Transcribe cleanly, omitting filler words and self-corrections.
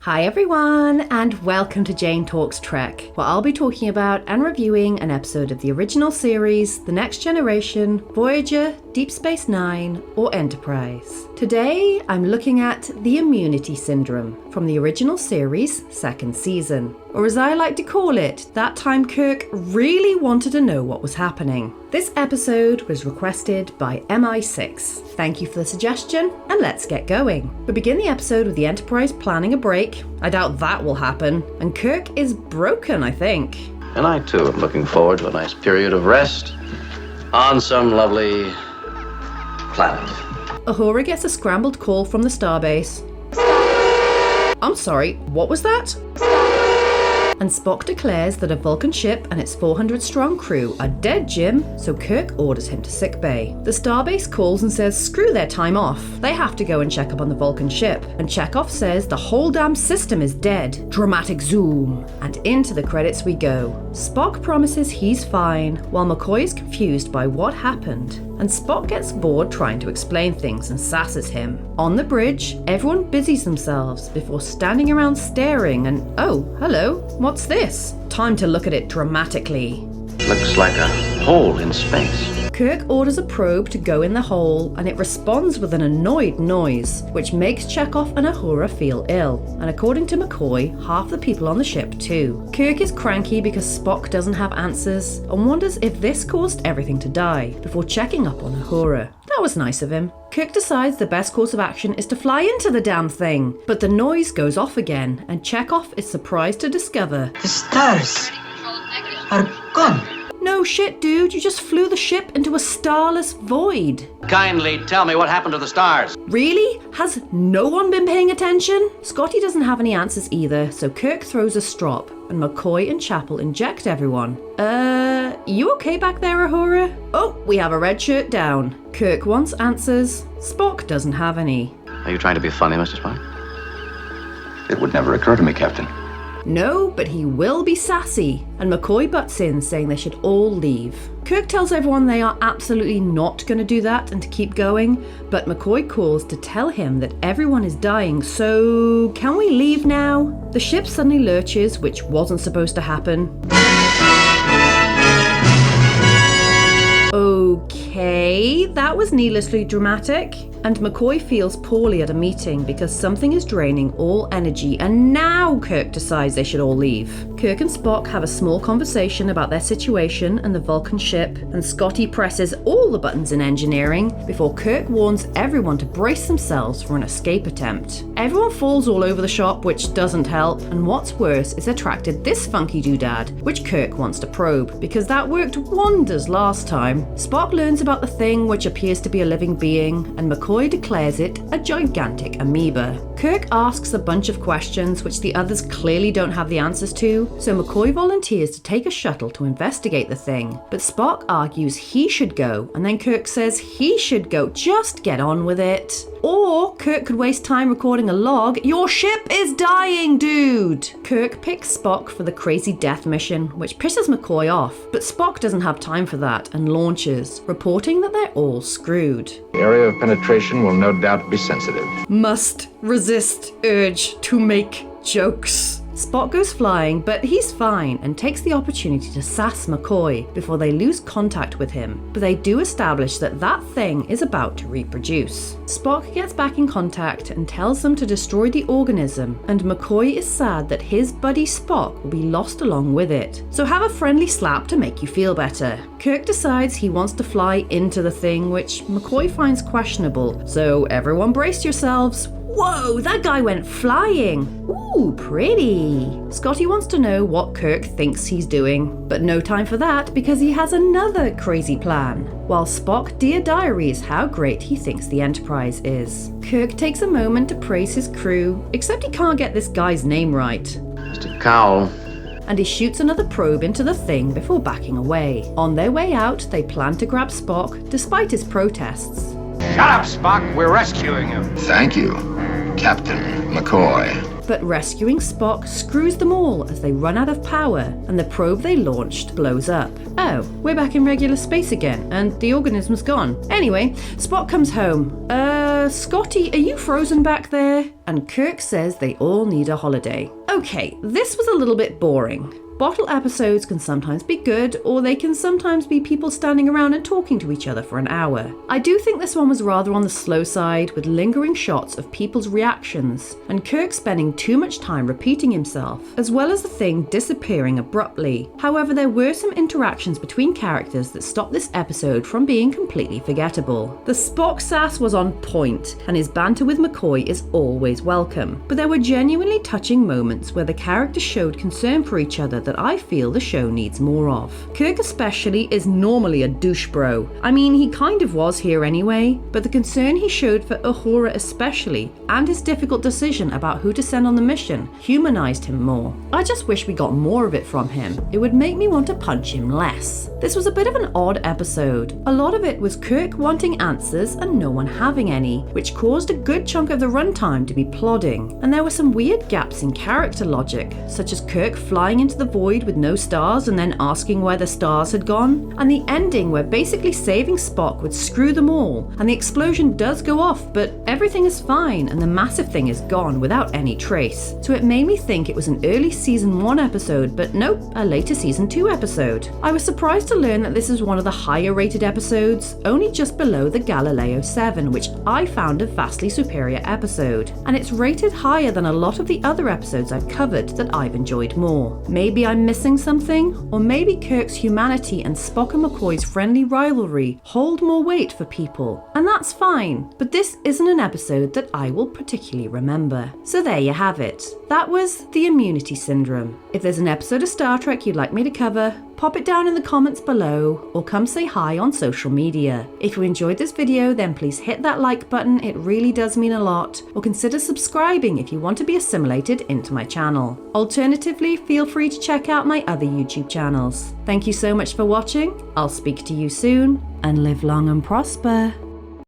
Hi everyone, and welcome to Jane Talks Trek, where I'll be talking about and reviewing an episode of the original series, The Next Generation, Voyager, Deep Space Nine, or Enterprise. Today, I'm looking at the Immunity Syndrome from the original series' second season. Or as I like to call it, that time Kirk really wanted to know what was happening. This episode was requested by MI6. Thank you for the suggestion, and let's get going. We begin the episode with the Enterprise planning a break. I doubt that will happen, and Kirk is broken, I think. And I too am looking forward to a nice period of rest on some lovely planet. Uhura gets a scrambled call from the starbase. I'm sorry, what was that? And Spock declares that a Vulcan ship and its 400-strong crew are dead, Jim, so Kirk orders him to sickbay. The starbase calls and says screw their time off. They have to go and check up on the Vulcan ship. And Chekhov says the whole damn system is dead. Dramatic zoom. And into the credits we go. Spock promises he's fine, while McCoy is confused by what happened. And Spock gets bored trying to explain things and sasses him. On the bridge, everyone busies themselves before standing around staring and, oh, hello, what's this? Time to look at it dramatically. Looks like a hole in space. Kirk orders a probe to go in the hole, and it responds with an annoyed noise, which makes Chekhov and Uhura feel ill. And according to McCoy, half the people on the ship too. Kirk is cranky because Spock doesn't have answers, and wonders if this caused everything to die, before checking up on Uhura. That was nice of him. Kirk decides the best course of action is to fly into the damn thing, but the noise goes off again, and Chekhov is surprised to discover the stars are gone. No shit, dude, you just flew the ship into a starless void. Kindly tell me what happened to the stars. Really? Has no one been paying attention? Scotty doesn't have any answers either, so Kirk throws a strop, and McCoy and Chapel inject everyone. You okay back there, Uhura? Oh, we have a red shirt down. Kirk wants answers. Spock doesn't have any. Are you trying to be funny, Mr. Spock? It would never occur to me, Captain. No, but he will be sassy, and McCoy butts in saying they should all leave. Kirk tells everyone they are absolutely not going to do that and to keep going, but McCoy calls to tell him that everyone is dying, so can we leave now? The ship suddenly lurches, which wasn't supposed to happen. Okay, that was needlessly dramatic. And McCoy feels poorly at a meeting because something is draining all energy, and now Kirk decides they should all leave. Kirk and Spock have a small conversation about their situation and the Vulcan ship, and Scotty presses all the buttons in engineering before Kirk warns everyone to brace themselves for an escape attempt. Everyone falls all over the shop, which doesn't help, and what's worse is attracted this funky doodad, which Kirk wants to probe, because that worked wonders last time. Spock learns about the thing, which appears to be a living being, and McCoy declares it a gigantic amoeba. Kirk asks a bunch of questions which the others clearly don't have the answers to, so McCoy volunteers to take a shuttle to investigate the thing. But Spock argues he should go, and then Kirk says he should go. Just get on with it. Or Kirk could waste time recording a log. Your ship is dying, dude! Kirk picks Spock for the crazy death mission, which pisses McCoy off, but Spock doesn't have time for that and launches, reporting that they're all screwed. The area of penetration will no doubt be sensitive. Must resist urge to make jokes. Spock goes flying, but he's fine and takes the opportunity to sass McCoy before they lose contact with him. But they do establish that that thing is about to reproduce. Spock gets back in contact and tells them to destroy the organism, and McCoy is sad that his buddy Spock will be lost along with it. So have a friendly slap to make you feel better. Kirk decides he wants to fly into the thing, which McCoy finds questionable. So everyone brace yourselves. Whoa, that guy went flying. Ooh, pretty. Scotty wants to know what Kirk thinks he's doing, but no time for that because he has another crazy plan. While Spock dear diaries how great he thinks the Enterprise is. Kirk takes a moment to praise his crew, except he can't get this guy's name right. Mr. Cowell. And he shoots another probe into the thing before backing away. On their way out, they plan to grab Spock, despite his protests. Shut up, Spock. We're rescuing you. Thank you, Captain McCoy. But rescuing Spock screws them all as they run out of power and the probe they launched blows up. Oh, we're back in regular space again and the organism's gone. Anyway, Spock comes home. Scotty, are you frozen back there? And Kirk says they all need a holiday. Okay, this was a little bit boring. Bottle episodes can sometimes be good, or they can sometimes be people standing around and talking to each other for an hour. I do think this one was rather on the slow side, with lingering shots of people's reactions, and Kirk spending too much time repeating himself, as well as the thing disappearing abruptly. However, there were some interactions between characters that stopped this episode from being completely forgettable. The Spock sass was on point, and his banter with McCoy is always welcome, but there were genuinely touching moments where the characters showed concern for each other that I feel the show needs more of. Kirk especially is normally a douche bro. I mean, he kind of was here anyway, but the concern he showed for Uhura especially, and his difficult decision about who to send on the mission, humanized him more. I just wish we got more of it from him. It would make me want to punch him less. This was a bit of an odd episode. A lot of it was Kirk wanting answers and no one having any, which caused a good chunk of the runtime to be plodding. And there were some weird gaps in character logic, such as Kirk flying into the void with no stars and then asking where the stars had gone, and the ending where basically saving Spock would screw them all, and the explosion does go off, but everything is fine and the massive thing is gone without any trace. So it made me think it was an early season 1 episode, but nope, a later season 2 episode. I was surprised to learn that this is one of the higher rated episodes, only just below the Galileo 7, which I found a vastly superior episode, and it's rated higher than a lot of the other episodes I've covered that I've enjoyed more. Maybe I'm missing something, or maybe Kirk's humanity and Spock and McCoy's friendly rivalry hold more weight for people, and that's fine, but this isn't an episode that I will particularly remember. So there you have it. That was the Immunity Syndrome. If there's an episode of Star Trek you'd like me to cover, pop it down in the comments below, or come say hi on social media. If you enjoyed this video, then please hit that like button, it really does mean a lot, or consider subscribing if you want to be assimilated into my channel. Alternatively, feel free to check out my other YouTube channels. Thank you so much for watching, I'll speak to you soon, and live long and prosper.